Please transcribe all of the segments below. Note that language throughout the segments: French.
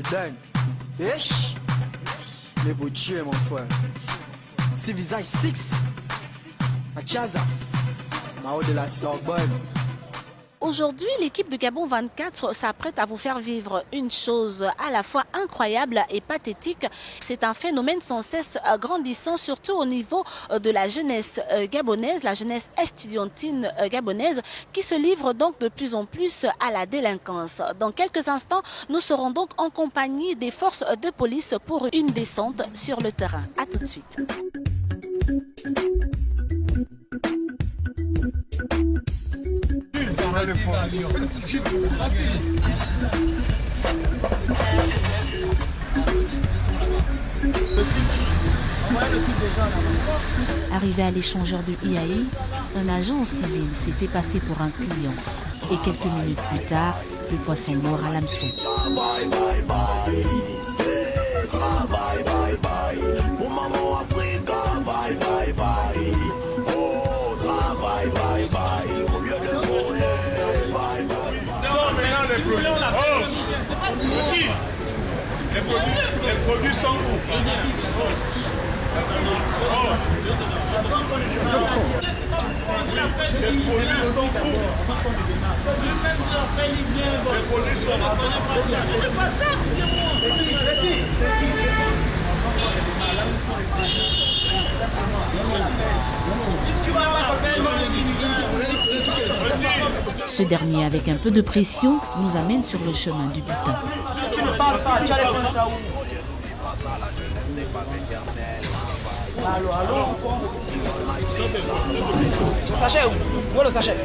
Dingue. Wesh. Les beaux dieux, mon frère. C'est visage 6. À Chaza. Mao de la Sorbonne. Aujourd'hui, l'équipe de Gabon 24 s'apprête à vous faire vivre une chose à la fois incroyable et pathétique. C'est un phénomène sans cesse grandissant, surtout au niveau de la jeunesse gabonaise, la jeunesse estudiantine gabonaise, qui se livre donc de plus en plus à la délinquance. Dans quelques instants, nous serons donc en compagnie des forces de police pour une descente sur le terrain. À tout de suite. Arrivé à l'échangeur de IAI, un agent civil s'est fait passer pour un client. Et quelques minutes plus tard, le poisson mort à l'hameçon. Les produits sont où? Les produits sont où? Les produits sont Ce dernier, avec un peu de pression, nous amène sur le chemin du butin. Le sachet où? Où est le sachet?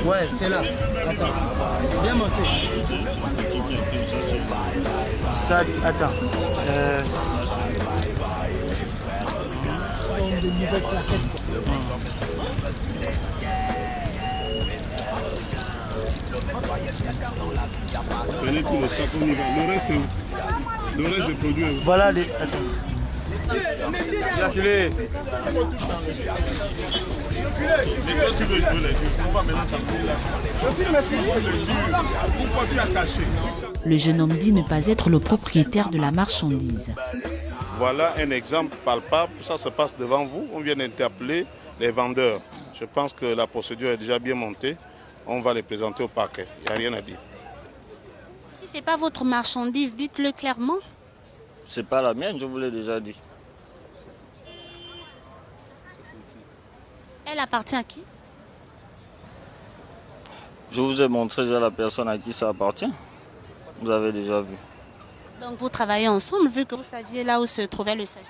Ouais, c'est là. Attends. Bien monté. Ça, attends. De nouvelles plaquettes. Prenez tout le sac, on y va. Le reste est où? Le reste des produits est où? Voilà les. Attends. Mais toi tu veux jouer les deux. Pourquoi maintenant t'as là? Pourquoi tu as caché? Le jeune homme dit ne pas être le propriétaire de la marchandise. Voilà un exemple palpable. Ça se passe devant vous. On vient d'interpeller les vendeurs. Je pense que la procédure est déjà bien montée. On va les présenter au parquet. Il n'y a rien à dire. Si ce n'est pas votre marchandise, dites-le clairement. C'est pas la mienne, je vous l'ai déjà dit. Elle appartient à qui? Je vous ai montré déjà la personne à qui ça appartient. Vous avez déjà vu. Donc vous travaillez ensemble, vu que vous saviez là où se trouvait le sachet.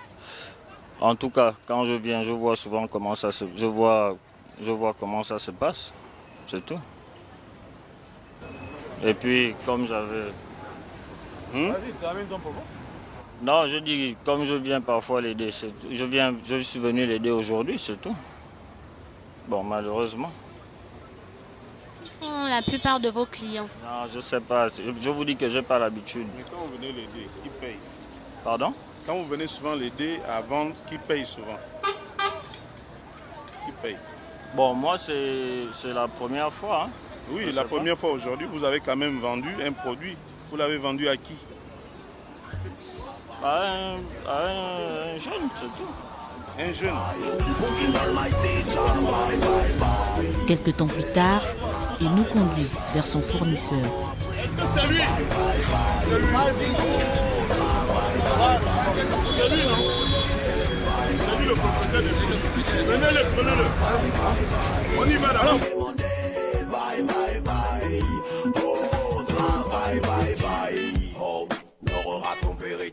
En tout cas, quand je viens, je vois souvent comment ça se... Je vois comment ça se passe. C'est tout. Et puis, comme j'avais... Vas-y, termine ton propos. Non, je dis, comme je viens parfois l'aider, je suis venu l'aider aujourd'hui, c'est tout. Bon, malheureusement. Qui sont la plupart de vos clients? Non, je sais pas. Je vous dis que je n'ai pas l'habitude. Mais quand vous venez l'aider, qui paye? Pardon? Quand vous venez souvent l'aider à vendre, qui paye souvent? Qui paye? Bon, moi, c'est la première fois. Hein. Oui, la première fois aujourd'hui, vous avez quand même vendu un produit. Vous l'avez vendu à qui? À un jeune, c'est tout. Un jeune. Quelques temps plus tard, il nous conduit vers son fournisseur. Est-ce que c'est lui? C'est lui. C'est lui, non? C'est lui le propriétaire du produit. Prenez-le, prenez-le. On y va d'abord.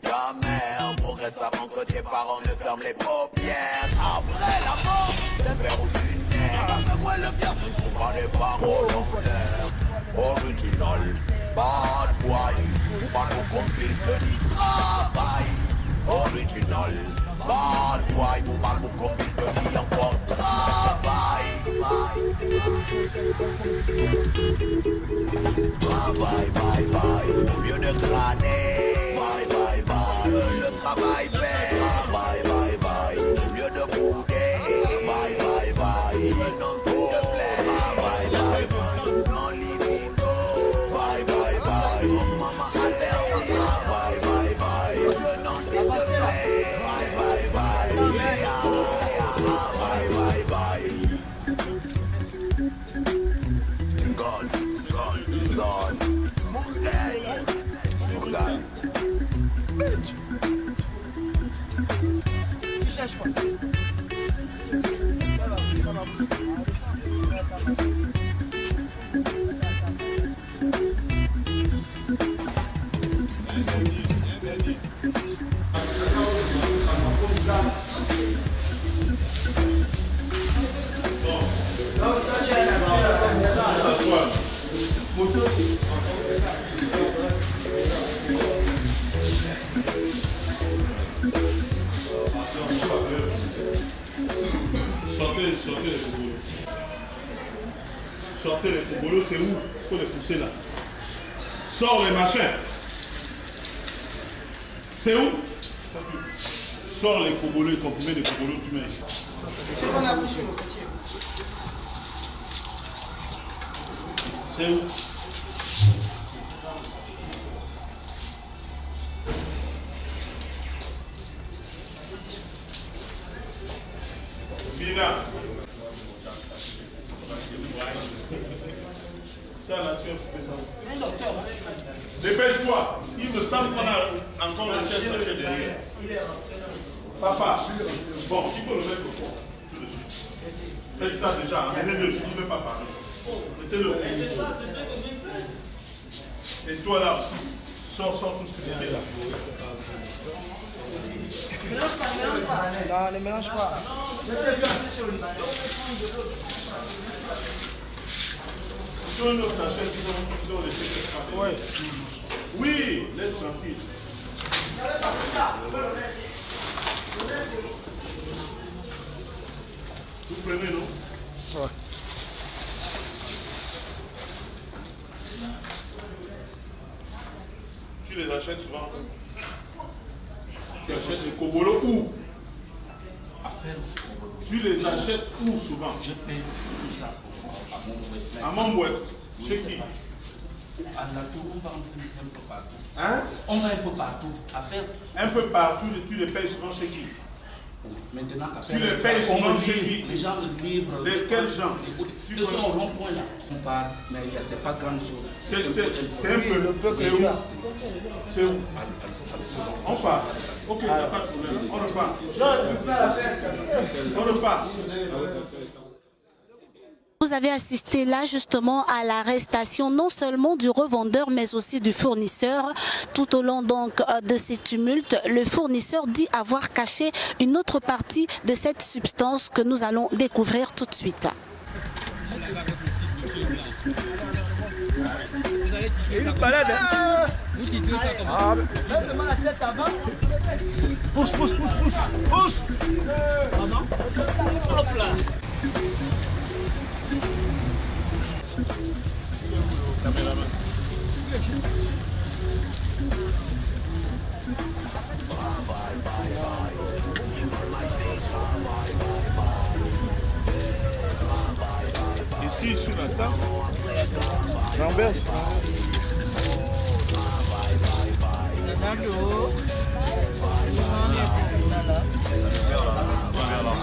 Ta mère, progresse avant que tes parents ne ferment les paupières. Après la mort, d'un père ou d'une mère, fais-moi le bien, ce ne sont pas des paroles en l'air. Original, bad boy, ou pas nos compil te dit travail. Original, bad boy, ou pas nos compil te dit encore travail. Travail, bye bye, au lieu de glaner. Bye bye bye, le travail paie. Bye bye bye, au lieu Sortez les cobolos, c'est où? Il faut les pousser là. Sors les machins. C'est où? Sors les cobolos, combien de cobolos tu mets? C'est qu'on a pris sur le côtier. C'est où? Mina. Ça, là, tu as coupé ça. Dépêche-toi. Il me semble qu'on a encore le ciel sachet derrière. Papa. Bon, il faut le mettre au fond. Tout de suite. Faites ça déjà. Amenez-le. Il ne veut pas parler. Mettez-le. Et toi là aussi. Sors tout ce que tu fais là. Mélange pas. Non, ne mélange pas. Sur un autre sachet, ils ont laissé quelque part. Ouais. Oui, laisse tranquille. Vous prenez, non? Ouais. Tu les achètes souvent? Tu achètes les cobolos où? Tu les achètes où souvent? Je paye tout ça à À mon Montbouet. Chez qui? À la tour, on va un peu partout. Hein? On va un peu partout. À faire. Un peu partout, tu les payes souvent chez qui? Maintenant, Tu les payes souvent chez qui? Les gens le livrent. De quels gens? Ils sont au rond-point là. On part, mais c'est pas grand chose. C'est un peu. C'est où? C'est où? On part. Ok, il n'y a pas de problème. On repart. On repart. Vous avez assisté là justement à l'arrestation non seulement du revendeur mais aussi du fournisseur. Tout au long donc de ces tumultes, le fournisseur dit avoir caché une autre partie de cette substance que nous allons découvrir tout de suite. Une balade, hein? Vous titrez ça comment? Là, c'est la tête avant. Pousse. Pardon? Hop là. Ici, sur la table. Renverse.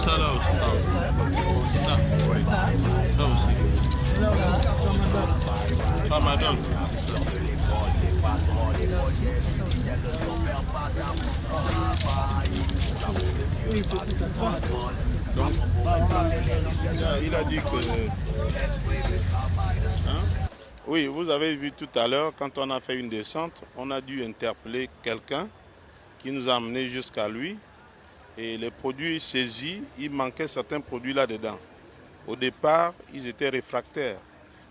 Ça là aussi. Ça aussi. Ramadan. Oui, c'est ça. Donc, il a dit que... Hein? Oui, vous avez vu tout à l'heure, quand on a fait une descente, on a dû interpeller quelqu'un qui nous a amenés jusqu'à lui. Et les produits saisis, il manquait certains produits là-dedans. Au départ, ils étaient réfractaires.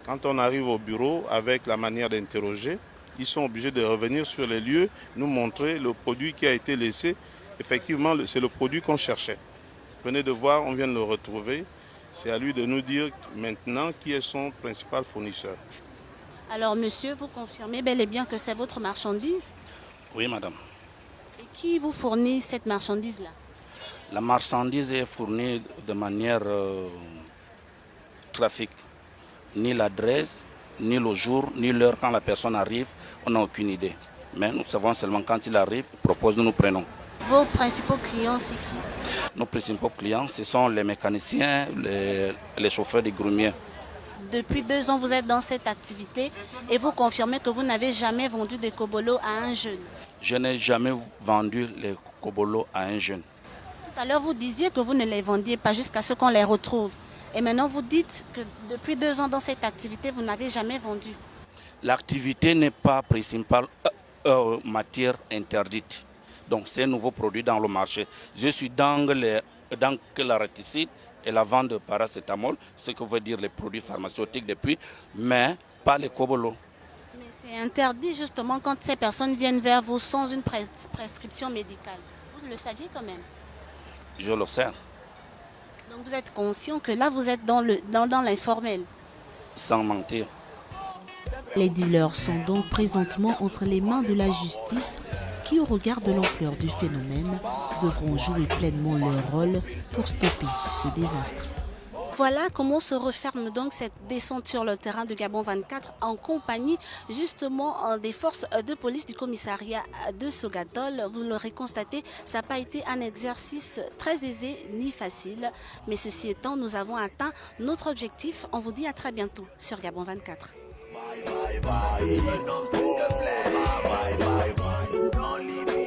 Quand on arrive au bureau, avec la manière d'interroger, ils sont obligés de revenir sur les lieux, nous montrer le produit qui a été laissé. Effectivement, c'est le produit qu'on cherchait. Venez de voir, on vient de le retrouver. C'est à lui de nous dire maintenant qui est son principal fournisseur. Alors monsieur, vous confirmez bel et bien que c'est votre marchandise? Oui, madame. Et qui vous fournit cette marchandise-là? La marchandise est fournie de manière trafic. Ni l'adresse, ni le jour, ni l'heure quand la personne arrive, on n'a aucune idée. Mais nous savons seulement quand il arrive, il propose, nous prenons. Vos principaux clients, c'est qui? Nos principaux clients, ce sont les mécaniciens, les chauffeurs des grumiers. Depuis 2 ans, vous êtes dans cette activité et vous confirmez que vous n'avez jamais vendu des cobolos à un jeune. Je n'ai jamais vendu les cobolos à un jeune. Tout Tout à l'heure, vous disiez que vous ne les vendiez pas jusqu'à ce qu'on les retrouve. Et maintenant, vous dites que depuis 2 ans dans cette activité, vous n'avez jamais vendu. L'activité n'est pas principale matière interdite. Donc c'est un nouveau produit dans le marché. Je suis dans la réticide et la vente de paracétamol, ce que veut dire les produits pharmaceutiques depuis, mais pas les cobolos. Mais c'est interdit justement quand ces personnes viennent vers vous sans une prescription médicale. Vous le saviez quand même. Je le sais. Donc vous êtes conscient que là, vous êtes dans l'informel. Sans mentir. Les dealers sont donc présentement entre les mains de la justice qui, au regard de l'ampleur du phénomène, devront jouer pleinement leur rôle pour stopper ce désastre. Voilà comment se referme donc cette descente sur le terrain de Gabon 24 en compagnie justement des forces de police du commissariat de Sogadol. Vous l'aurez constaté, ça n'a pas été un exercice très aisé ni facile. Mais ceci étant, nous avons atteint notre objectif. On vous dit à très bientôt sur Gabon 24. Bye bye bye, non s'il te plaît. Bye bye bye, non limite.